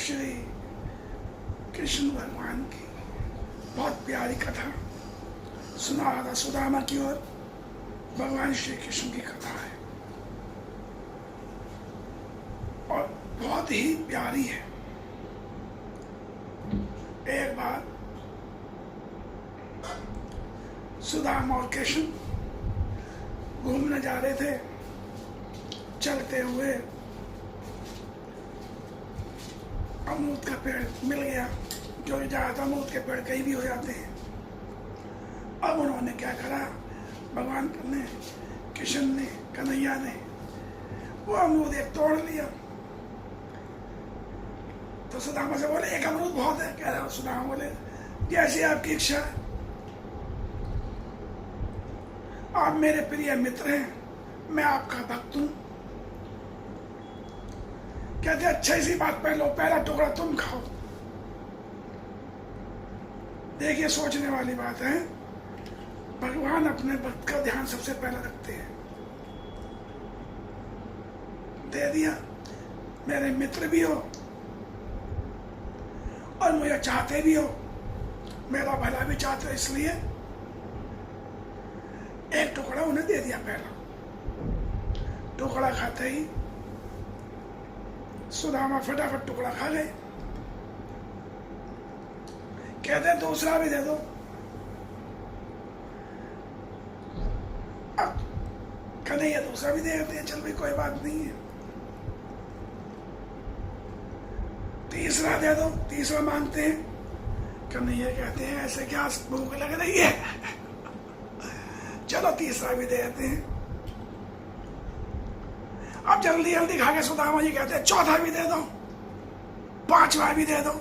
श्री कृष्ण भगवान की बहुत प्यारी कथा सुना रहा था। सुदामा की ओर भगवान श्री कृष्ण की कथा है और बहुत ही प्यारी है। एक बार सुदामा और कृष्ण घूमने जा रहे थे। चलते हुए अमरूद का पेड़ मिल गया, जो ज्यादा अमरूद के पेड़ कहीं भी हो जाते हैं। अब उन्होंने क्या करा, भगवान ने, कृष्ण ने, कन्हैया ने वो अमरूद एक तोड़ लिया। तो सुदामा से बोले एक अमरूद बहुत है। कह रहा सुदामा बोले जैसी आपकी इच्छा है, आप मेरे प्रिय मित्र हैं, मैं आपका भक्त हूं। कहते अच्छा इसी बात पर लो, पहला टुकड़ा तुम खाओ। देखिए सोचने वाली बात है, भगवान अपने भक्त का ध्यान सबसे पहले रखते हैं। दे दिया, मेरे मित्र भी हो और मुझे चाहते भी हो, मेरा भला भी चाहते हो, इसलिए एक टुकड़ा उन्हें दे दिया। पहला टुकड़ा खाते ही सुदामा फटाफट टुकड़ा खा गए। कहते दूसरा भी दे दो। अब कन्हैया दूसरा भी दे देते हैं, चल भाई कोई बात नहीं है। तीसरा दे दो, तीसरा मांगते हैं। कन्हैया कहते हैं ऐसे क्या भूख लग रही है, चलो तीसरा भी दे देते हैं। अब जल्दी जल्दी खा के सुदामा जी कहते हैं चौथा भी दे दो, पांचवा भी दे दो।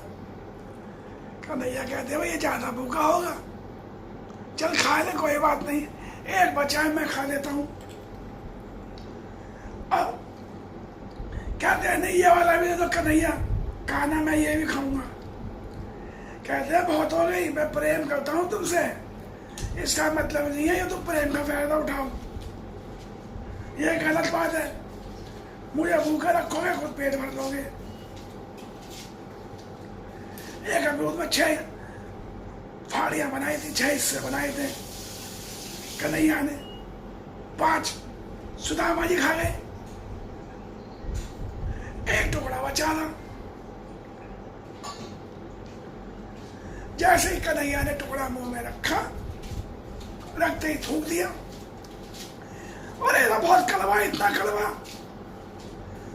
कन्हैया कहते हैं ये ज्यादा भूखा होगा, चल खा ले कोई बात नहीं, एक बचा है मैं खा लेता हूं। अब कहते हैं नहीं ये वाला भी दे दो कन्हैया, खाना मैं ये भी खाऊंगा। कहते हैं बहुत हो गई, मैं प्रेम करता हूं तुमसे, इसका मतलब नहीं है ये तुम प्रेम का फायदा उठाओ, ये गलत बात है। मुझे भूखा रखोगे खुद पेट भर लोगे। एक अमरूद में 6 फाड़ियां बनाई थी, 6 हिस्से बनाए थे कन्हैया ने, 5 सुदामा जी खा गए, एक टुकड़ा बचा था। जैसे ही कन्हैया ने टुकड़ा मुंह में रखा, रखते ही थूक दिया। और ये तो बहुत कड़वा, इतना कड़वा।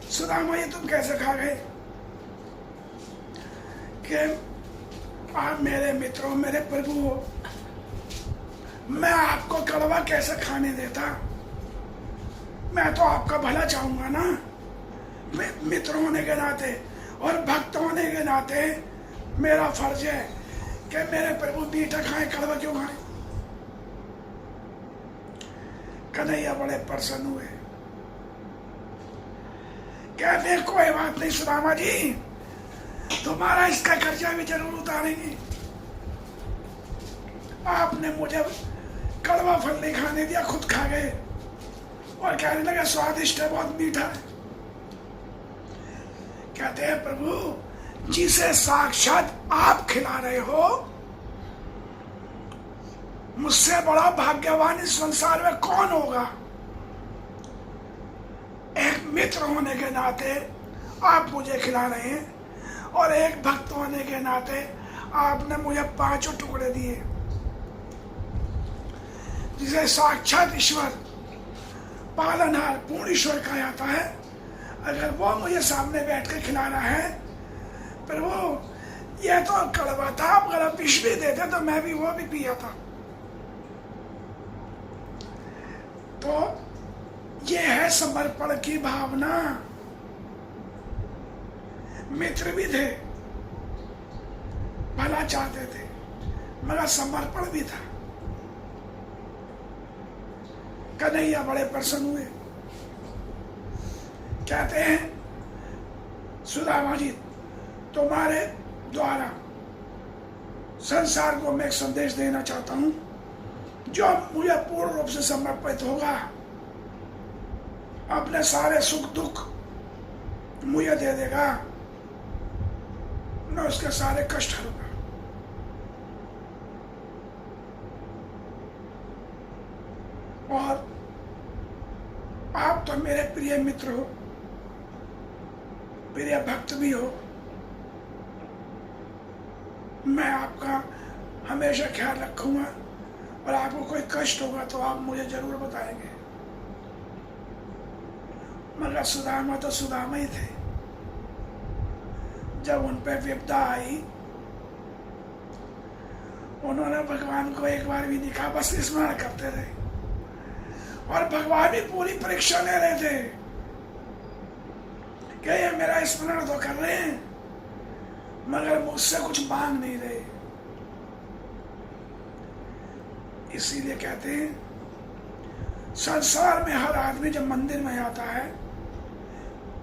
सुदामा ये तुम कैसे खा गए? कि आप मेरे मित्रों, मेरे प्रभु हो, मैं आपको कड़वा कैसे खाने देता? मैं तो आपका भला चाहूंगा ना, मित्र होने के नाते और भक्त होने के नाते मेरा फर्ज है कि मेरे प्रभु मीठा खाएं, कड़वा क्यों खाएं? कन्हैया बड़े प्रसन्न हुए। कहते हैं कोई बात नहीं सुदामा जी, तुम्हारा इसका खर्चा भी जरूर उतारेंगे। आपने मुझे कड़वा फल नहीं खाने दिया, खुद खा गए और कहने लगे स्वादिष्ट है, बहुत मीठा है। कहते हैं प्रभु जिसे साक्षात आप खिला रहे हो, मुझसे बड़ा भाग्यवान इस संसार में कौन होगा? एक मित्र होने के नाते आप मुझे खिला रहे हैं और एक भक्त होने के नाते आपने मुझे 5 टुकड़े दिए। जिसे साक्षात ईश्वर, पालनहार, पूर्ण ईश्वर कहा जाता है, अगर वो मुझे सामने बैठ कर खिला रहा है, पर वो ये तो कड़वा था, आप अगर विष भी देते तो मैं भी वो भी पिया था। तो ये है समर्पण की भावना। मित्र भी थे, भला चाहते थे, मगर समर्पण भी था। कन्हैया बड़े प्रसन्न हुए। कहते हैं सुदामा जी तुम्हारे द्वारा संसार को मैं एक संदेश देना चाहता हूं, जो मुझे पूर्ण रूप से समर्पित होगा अपने सारे सुख दुख मुझे दे देगा, मैं उसके सारे कष्ट हरूंगा। और आप तो मेरे प्रिय मित्र हो, प्रिय भक्त भी हो। मैं आपका हमेशा ख्याल रखूंगा और आपको कोई कष्ट होगा तो आप मुझे जरूर बताएंगे। मगर सुदामा तो सुदामा ही थे। जब उन पे विपदा आई, उन्होंने भगवान को एक बार भी दिखा, बस स्मरण करते रहे। और भगवान भी पूरी परीक्षा ले रहे थे कि ये मेरा स्मरण तो कर रहे हैं मगर मुझसे कुछ मांग नहीं रहे। इसीलिए कहते हैं संसार में हर आदमी जब मंदिर में आता है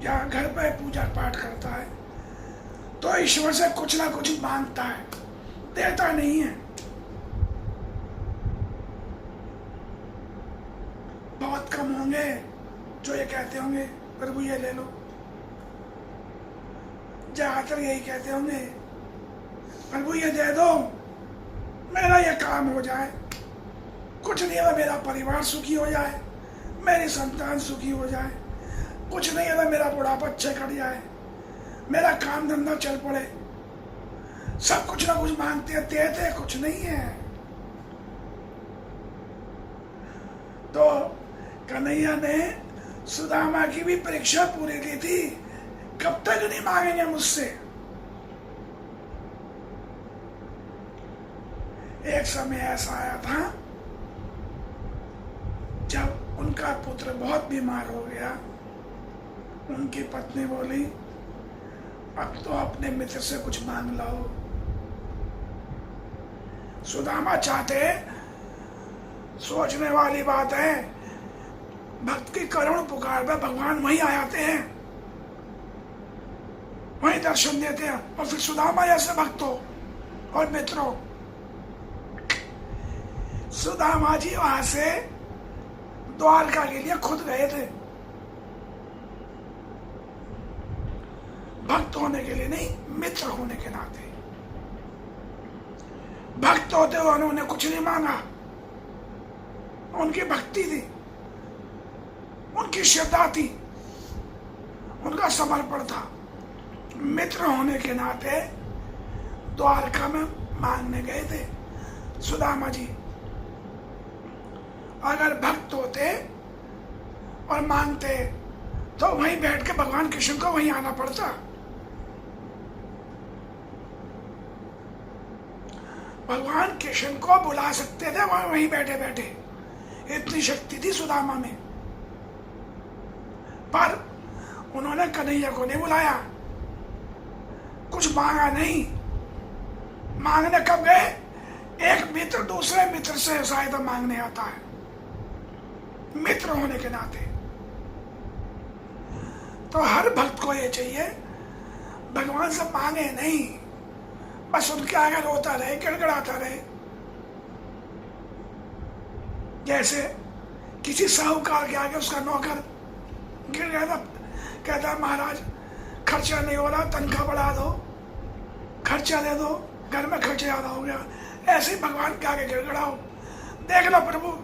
या घर पर पूजा पाठ करता है तो ईश्वर से कुछ ना कुछ मांगता है, देता नहीं है। बहुत कम होंगे जो ये कहते होंगे प्रभु ये ले लो। ज्यादातर यही कहते होंगे प्रभु ये दे दो, मेरा ये काम हो जाए। कुछ नहीं है मेरा परिवार सुखी हो जाए, मेरी संतान सुखी हो जाए। कुछ नहीं है मेरा बुढ़ापा अच्छे कट जाए, मेरा काम धंधा चल पड़े। सब कुछ ना कुछ मांगते हैं, देते कुछ नहीं है। तो कन्हैया ने सुदामा की भी परीक्षा पूरी की थी। कब तक नहीं मांगेंगे मुझसे। एक समय ऐसा आया था जब उनका पुत्र बहुत बीमार हो गया। उनकी पत्नी बोली अब तो अपने मित्र से कुछ मांग लाओ। सुदामा चाहते, सोचने वाली बात है, भक्त की करुण पुकार पर भगवान वहीं आ जाते हैं, वहीं दर्शन देते हैं। और फिर सुदामा जैसे भक्तों और मित्रों, सुदामा जी वहां से द्वारका के लिए खुद गए थे, भक्त होने के लिए नहीं, मित्र होने के नाते। भक्त होते हुए उन्होंने कुछ नहीं मांगा, उनकी भक्ति थी, उनकी श्रद्धा थी, उनका समर्पण था। मित्र होने के नाते द्वारका में मांगने गए थे सुदामा जी। अगर भक्त होते और मांगते तो वहीं बैठ के भगवान कृष्ण को वहीं आना पड़ता। भगवान कृष्ण को बुला सकते थे वहीं बैठे बैठे, इतनी शक्ति थी सुदामा में। पर उन्होंने कन्हैया को नहीं बुलाया, कुछ मांगा नहीं। मांगने कब गए? एक मित्र दूसरे मित्र से सहायता मांगने आता है, मित्र होने के नाते। तो हर भक्त को ये चाहिए भगवान से मांगे नहीं, बस उनके आगे रोता रहे, गिड़गिड़ाता रहे। जैसे किसी साहूकार के आगे उसका नौकर गिर गया था, कहता महाराज खर्चा नहीं हो रहा, तनख्वाह बढ़ा दो, खर्चा दे दो, घर में खर्चा ज्यादा हो गया। ऐसे ही भगवान के आगे गिड़गिड़ाओ, देख लो प्रभु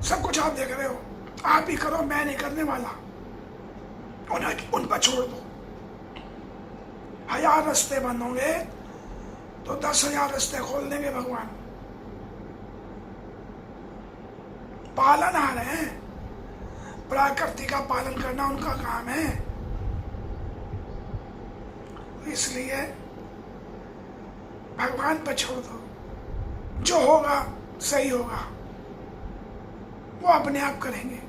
सब कुछ आप देख रहे हो, आप ही करो, मैं नहीं करने वाला। उन पर छोड़ दो। 1000 रास्ते बंद होंगे तो 10,000 रास्ते खोल देंगे भगवान। पालनहार हैं, प्रकृति का पालन करना उनका काम है। इसलिए भगवान पर छोड़ दो, जो होगा सही होगा, वो अपने आप करेंगे,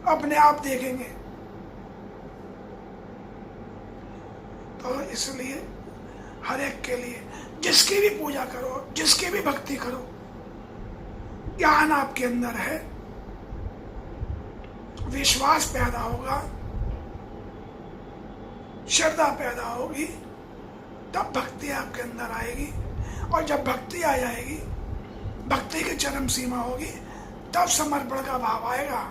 अपने आप देखेंगे। तो इसलिए हर एक के लिए जिसकी भी पूजा करो, जिसकी भी भक्ति करो, ज्ञान आपके अंदर है, विश्वास पैदा होगा, श्रद्धा पैदा होगी, तब भक्ति आपके अंदर आएगी। और जब भक्ति आ जाएगी, भक्ति की चरम सीमा होगी, तब समर्पण का भाव आएगा।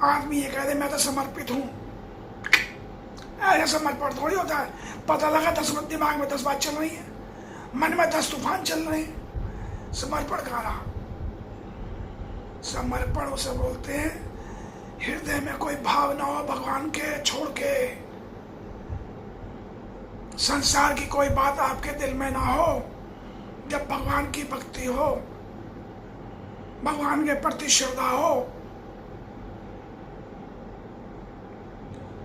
आदमी ये कह दे मैं तो समर्पित हूं, ऐसे समर्पण थोड़ी होता है। पता लगा 10 मिनट दिमाग में 10 बात चल रही है, मन में 10 तूफान चल रहे हैं, समर्पण कहाँ रहा? समर्पण उसे बोलते हैं हृदय में कोई भाव ना हो भगवान के छोड़ के, संसार की कोई बात आपके दिल में ना हो। जब भगवान की भक्ति हो, भगवान के प्रति श्रद्धा हो,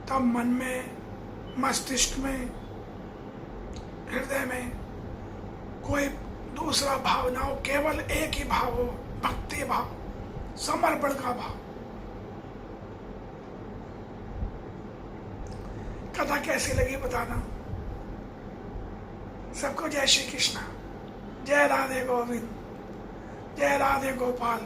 तब मन में, मस्तिष्क में, हृदय में कोई दूसरा भाव ना हो, केवल एक ही भाव हो, भक्ति भाव, समर्पण का भाव। कथा कैसी लगी बताना। सबको जय श्री कृष्ण, जय राधे गोविंद, जय राधे गोपाल।